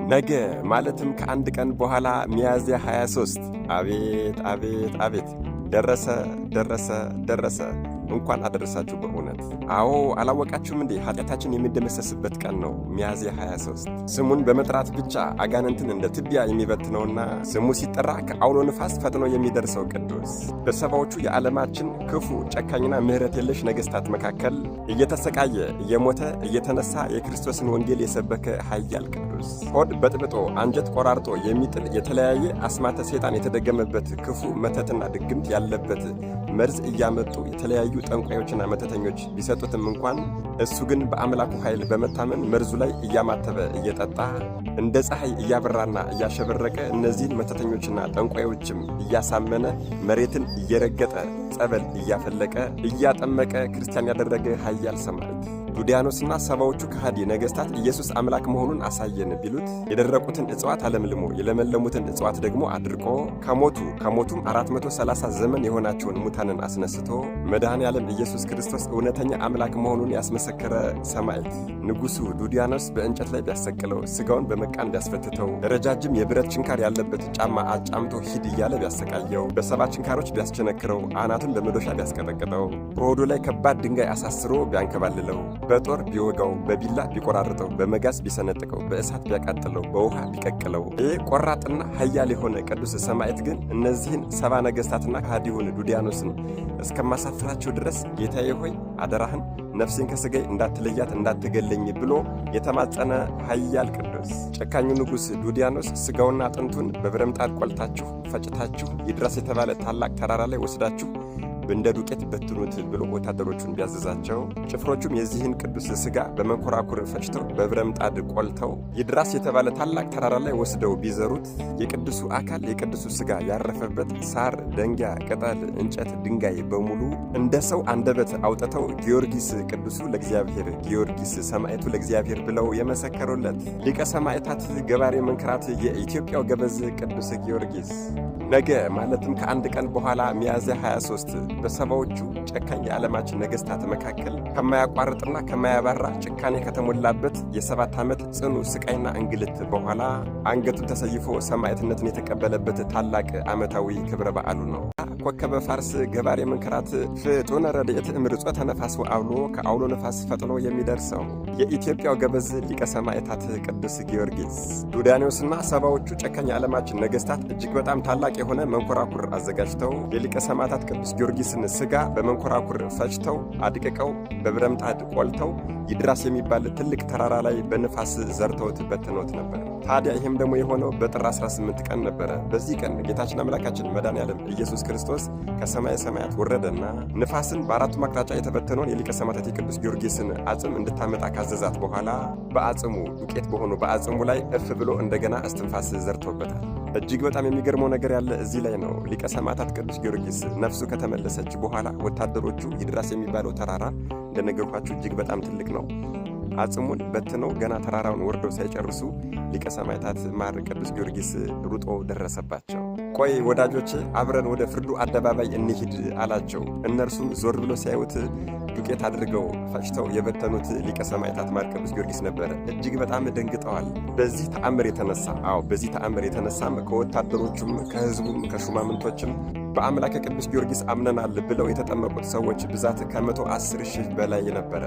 ነገ ማለትም ከአንድ ቀን በኋላ ሚያዝያ 23 አቤት አቤት አቤት ደረሰ። እንኳን አደረሳችሁ በእውነት። አዎ አላወቃችሁም እንዴ? ኃጢአታችን የሚደመሰስበት ቀን ነው ሚያዝያ 23። ስሙን በመጥራት ብቻ አጋንንትን እንደ ትቢያ የሚበትነውና ስሙ ሲጠራ ከአውሎ ንፋስ ፈጥኖ የሚደርሰው ቅዱስ በሰባዎቹ የዓለማችን ክፉ ጨካኝና ምሕረት የለሽ ነገሥታት መካከል እየተሰቃየ እየሞተ እየተነሳ የክርስቶስን ወንጌል የሰበከ ኃያል ቅዱስ ሆድ በጥብጦ አንጀት ቆራርጦ የሚጥል የተለያየ አስማተ ሰይጣን የተደገመበት ክፉ መተትና ድግምት ያለበት መርዝ እያመጡ የተለያዩ ጠንቋዮችና መተተኞች ቢሰጡትም እንኳን እሱ ግን በአምላኩ ኃይል በመታመን መርዙ ላይ እያማተበ እየጠጣ እንደ ፀሐይ እያበራና እያሸበረቀ እነዚህን መተተኞችና ጠንቋዮችም እያሳመነ መሬትን እየረገጠ ጸበል እያፈለቀ እያጠመቀ ክርስቲያን ያደረገ ኃያል ሰማዕት ዱዲያኖስና ሰባዎቹ ከሃዲ ነገሥታት ኢየሱስ አምላክ መሆኑን አሳየን ቢሉት የደረቁትን እጽዋት አለምልሞ የለመለሙትን እጽዋት ደግሞ አድርቆ ከሞቱም 430 ዘመን የሆናቸውን ሙታንን አስነስቶ መድኃኔ ዓለም ኢየሱስ ክርስቶስ እውነተኛ አምላክ መሆኑን ያስመሰከረ ሰማዕት ንጉሡ ዱዲያኖስ በእንጨት ላይ ቢያሰቅለው ሥጋውን በመቃን ቢያስፈትተው ረጃጅም የብረት ችንካር ያለበት ጫማ አጫምቶ ሂድ እያለ ቢያሰቃየው በሰባ ችንካሮች ቢያስቸነክረው አናቱን በመዶሻ ቢያስቀጠቅጠው በሆዱ ላይ ከባድ ድንጋይ አሳስሮ ቢያንከባልለው በጦር ቢወጋው በቢላ ቢቆራርጠው በመጋዝ ቢሰነጥቀው በእሳት ቢያቃጥለው በውሃ ቢቀቅለው ይህ ቆራጥና ኃያል የሆነ ቅዱስ ሰማዕት ግን እነዚህን ሰባ ነገሥታትና ከሃዲውን ዱዲያኖስን እስከማሳፍራቸው ድረስ ጌታዬ ሆይ አደራህን ነፍሴን ከሥጋዬ እንዳትለያት እንዳትገለኝ ብሎ የተማጸነ ኃያል ቅዱስ ጨካኙ ንጉሥ ዱዲያኖስ ሥጋውና አጥንቱን በብረምጣድ ቆልታችሁ ፈጭታችሁ ይድረስ የተባለ ታላቅ ተራራ ላይ ወስዳችሁ እንደ ዱቄት በትኑት ብሎ ወታደሮቹን ቢያዘዛቸው ጭፍሮቹም የዚህን ቅዱስ ሥጋ በመንኮራኩር ፈጭተው በብረምጣድ ቆልተው ይድራስ የተባለ ታላቅ ተራራ ላይ ወስደው ቢዘሩት የቅዱሱ አካል የቅዱሱ ሥጋ ያረፈበት ሳር፣ ደንጊያ፣ ቅጠል፣ እንጨት፣ ድንጋይ በሙሉ እንደ ሰው አንደበት አውጥተው ጊዮርጊስ ቅዱሱ ለእግዚአብሔር ጊዮርጊስ ሰማዕቱ ለእግዚአብሔር ብለው የመሰከሩለት ሊቀ ሰማዕታት ገባሬ መንክራት የኢትዮጵያው ገበዝ ቅዱስ ጊዮርጊስ ነገ ማለትም ከአንድ ቀን በኋላ ሚያዝያ 23 በሰባዎቹ ጨካኝ የዓለማችን ነገሥታት መካከል ከማያቋርጥና ከማያባራ ጭካኔ ከተሞላበት የ7 ዓመት ጽኑ ስቃይና እንግልት በኋላ አንገቱን ተሰይፎ ሰማዕትነትን የተቀበለበት ታላቅ ዓመታዊ ክብረ በዓሉ ነው። ኮከበ ፋርስ ገባሬ መንክራት ፍጡነ ረድኤት እምርጾተ ነፋስ ወአውሎ ከአውሎ ነፋስ ፈጥኖ የሚደርሰው የኢትዮጵያው ገበዝ ሊቀ ሰማዕታት ቅዱስ ጊዮርጊስ ዱዲያኖስና ሰባዎቹ ጨካኝ የዓለማችን ነገሥታት እጅግ በጣም ታላቅ የሆነ መንኮራኩር አዘጋጅተው የሊቀ ሰማዕታት ቅዱስ ጊዮርጊስን ሥጋ በመንኮራኩር ፈጭተው አድቅቀው በብረምጣድ ቆልተው ይድራስ የሚባል ትልቅ ተራራ ላይ በንፋስ ዘርተውት በትነውት ነበር። ታዲያ ይህም ደግሞ የሆነው በጥር 18 ቀን ነበረ። በዚህ ቀን ጌታችን አምላካችን መድኃኔ ዓለም ኢየሱስ ክርስቶስ ከሰማየ ሰማያት ወረደና ንፋስን በአራቱ አቅጣጫ የተበተነውን የሊቀ ሰማዕታት የቅዱስ ጊዮርጊስን አጽም እንድታመጣ ካዘዛት በኋላ በአጽሙ ዱቄት በሆነው በአጽሙ ላይ እፍ ብሎ እንደገና እስትንፋስ ዘርቶበታል። እጅግ በጣም የሚገርመው ነገር ያለ እዚህ ላይ ነው። ሊቀ ሰማዕታት ቅዱስ ጊዮርጊስ ነፍሱ ከተመለሰች በኋላ ወታደሮቹ ይድራስ የሚባለው ተራራ እንደነገርኳችሁ እጅግ በጣም ትልቅ ነው። አጽሙን በትነው ገና ተራራውን ወርደው ሳይጨርሱ ሊቀ ሰማዕታት ማር ቅዱስ ጊዮርጊስ ሩጦ ደረሰባቸው። ቆይ ወዳጆቼ አብረን ወደ ፍርዱ አደባባይ እንሂድ አላቸው። እነርሱም ዞር ብሎ ሲያዩት ዱቄት አድርገው ፈጭተው የበተኑት ሊቀ ሰማዕታት ማር ቅዱስ ጊዮርጊስ ነበረ። እጅግ በጣም ደንግጠዋል። በዚህ ተአምር የተነሳም ከወታደሮቹም ከሕዝቡም ከሹማምንቶችም በአምላከ ቅዱስ ጊዮርጊስ አምነናል ብለው የተጠመቁት ሰዎች ብዛት ከ110,000 በላይ ነበረ።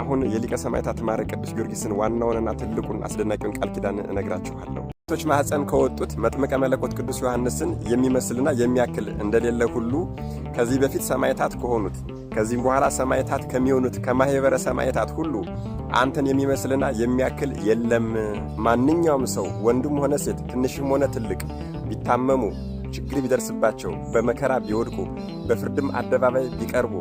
አሁን የሊቀ ሰማዕታት ማር ቅዱስ ጊዮርጊስን ዋናውንና ትልቁን አስደናቂውን ቃል ኪዳን እነግራችኋለሁ። ሴቶች ማኅፀን ከወጡት መጥምቀ መለኮት ቅዱስ ዮሐንስን የሚመስልና የሚያክል እንደሌለ ሁሉ ከዚህ በፊት ሰማዕታት ከሆኑት ከዚህም በኋላ ሰማዕታት ከሚሆኑት ከማኅበረ ሰማዕታት ሁሉ አንተን የሚመስልና የሚያክል የለም። ማንኛውም ሰው ወንድም ሆነ ሴት ትንሽም ሆነ ትልቅ ቢታመሙ ችግር ቢደርስባቸው በመከራ ቢወድቁ በፍርድም አደባባይ ቢቀርቡ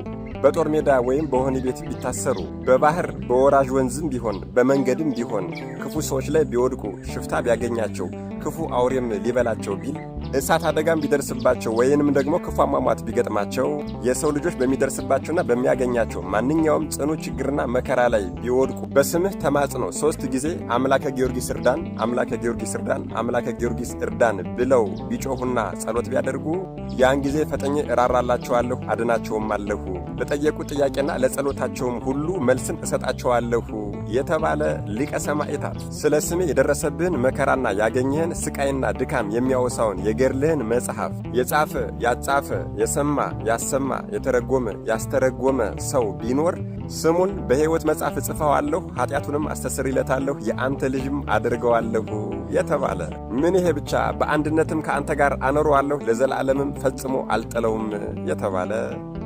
በጦር ሜዳ ወይም በወህኒ ቤት ቢታሰሩ በባህር በወራጅ ወንዝም ቢሆን በመንገድም ቢሆን ክፉ ሰዎች ላይ ቢወድቁ ሽፍታ ቢያገኛቸው ክፉ አውሬም ሊበላቸው ቢል እሳት አደጋም ቢደርስባቸው ወይንም ደግሞ ክፉ አሟሟት ቢገጥማቸው የሰው ልጆች በሚደርስባቸውና በሚያገኛቸው ማንኛውም ጽኑ ችግርና መከራ ላይ ቢወድቁ በስምህ ተማጽኖ 3 ጊዜ አምላከ ጊዮርጊስ እርዳን፣ አምላከ ጊዮርጊስ እርዳን፣ አምላከ ጊዮርጊስ እርዳን ብለው ቢጮሁና ጸሎት ቢያደርጉ ያን ጊዜ ፈጥኜ እራራላቸዋለሁ፣ አድናቸውም አለሁ፣ ለጠየቁ ጥያቄና ለጸሎታቸውም ሁሉ መልስን እሰጣቸዋለሁ የተባለ ሊቀ ሰማዕታት ስለ ስሜ የደረሰብህን መከራና ያገኘህን ስቃይና ድካም የሚያወሳውን የገድልህን መጽሐፍ የጻፈ ያጻፈ የሰማ ያሰማ የተረጎመ ያስተረጎመ ሰው ቢኖር ስሙን በሕይወት መጽሐፍ እጽፈዋለሁ፣ ኃጢአቱንም አስተሰርይለታለሁ፣ የአንተ ልጅም አድርገዋለሁ የተባለ ምን ይሄ ብቻ በአንድነትም ከአንተ ጋር አኖረዋለሁ ለዘላለምም ፈጽሞ አልጠለውም የተባለ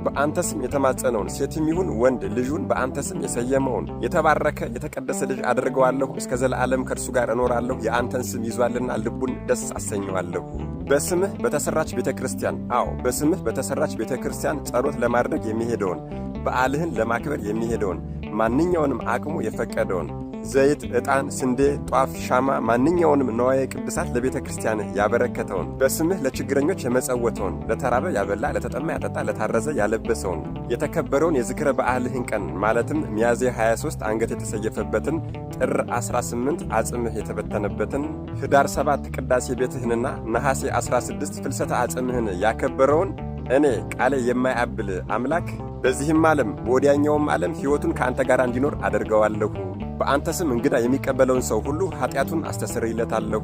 በአንተ ስም የተማጸነውን ሴትም ይሁን ወንድ ልጁን በአንተ ስም የሰየመውን የተባረከ የተቀደሰ ልጅ አድርገዋለሁ፣ እስከ ዘላለም ከእርሱ ጋር እኖራለሁ፣ የአንተን ስም ይዟልና ልቡን ደስ አሰኘዋለሁ። በስምህ በተሰራች ቤተክርስቲያን በስምህ በተሰራች ቤተክርስቲያን ጸሎት ለማድረግ የሚሄደውን በዓልህን ለማክበር የሚሄደውን ማንኛውንም አቅሙ የፈቀደውን ዘይት፣ ዕጣን፣ ስንዴ፣ ጧፍ፣ ሻማ ማንኛውንም ነዋየ ቅድሳት ለቤተ ክርስቲያንህ ያበረከተውን በስምህ ለችግረኞች የመጸወተውን ለተራበ ያበላ ለተጠማ ያጠጣ ለታረዘ ያለበሰውን የተከበረውን የዝክረ በዓልህን ቀን ማለትም ሚያዝያ 23 አንገት የተሰየፈበትን፣ ጥር 18 አጽምህ የተበተነበትን፣ ህዳር 7 ቅዳሴ ቤትህንና ነሐሴ 16 ፍልሰተ አጽምህን ያከበረውን እኔ ቃሌ የማያብል አምላክ በዚህም ዓለም በወዲያኛውም ዓለም ሕይወቱን ከአንተ ጋር እንዲኖር አደርገዋለሁ። በአንተ ስም እንግዳ የሚቀበለውን ሰው ሁሉ ኃጢአቱን አስተሰርይለታለሁ።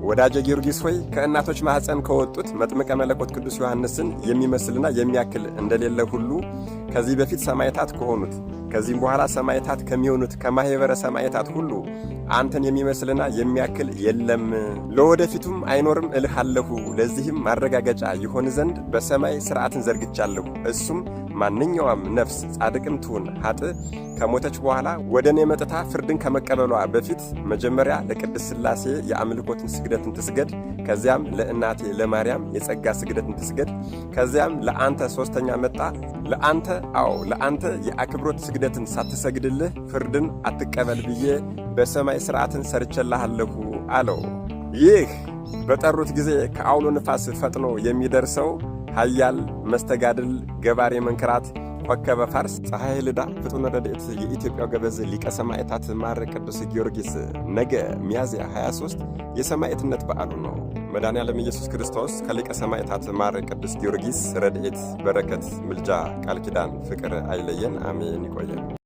ወዳጄ ጊዮርጊስ ሆይ ከእናቶች ማኅፀን ከወጡት መጥምቀ መለኮት ቅዱስ ዮሐንስን የሚመስልና የሚያክል እንደሌለ ሁሉ ከዚህ በፊት ሰማዕታት ከሆኑት ከዚህም በኋላ ሰማዕታት ከሚሆኑት ከማኅበረ ሰማዕታት ሁሉ አንተን የሚመስልና የሚያክል የለም፣ ለወደፊቱም አይኖርም እልሃለሁ። ለዚህም ማረጋገጫ ይሆን ዘንድ በሰማይ ሥርዓትን ዘርግቻለሁ። እሱም ማንኛውም ነፍስ ጻድቅም ትሁን ኃጥእ ከሞተች በኋላ ወደ እኔ መጥታ ፍርድን ከመቀበሏ በፊት መጀመሪያ ለቅድስት ሥላሴ የአምልኮትን ስግደትን ትስገድ፣ ከዚያም ለእናቴ ለማርያም የጸጋ ስግደትን ትስገድ፣ ከዚያም ለአንተ ሦስተኛ መጣ ለአንተ የአክብሮት ስግደትን ሳትሰግድልህ ፍርድን አትቀበል ብዬ በሰማይ ሥርዓትን ሰርቼልሃለሁ አለው። ይህ በጠሩት ጊዜ ከአውሎ ንፋስ ፈጥኖ የሚደርሰው ኃያል መስተጋድል ገባሬ መንክራት ኮከበ ፋርስ ፀሐይ ልዳ ፍጡነ ረድኤት የኢትዮጵያ ገበዝ ሊቀ ሰማዕታት ማር ቅዱስ ጊዮርጊስ ነገ ሚያዝያ 23 የሰማዕትነት በዓሉ ነው። መድኃኔዓለም ኢየሱስ ክርስቶስ ከሊቀ ሰማዕታት ማር ቅዱስ ጊዮርጊስ ረድኤት፣ በረከት፣ ምልጃ፣ ቃል ኪዳን፣ ፍቅር አይለየን። አሜን። ይቆየን።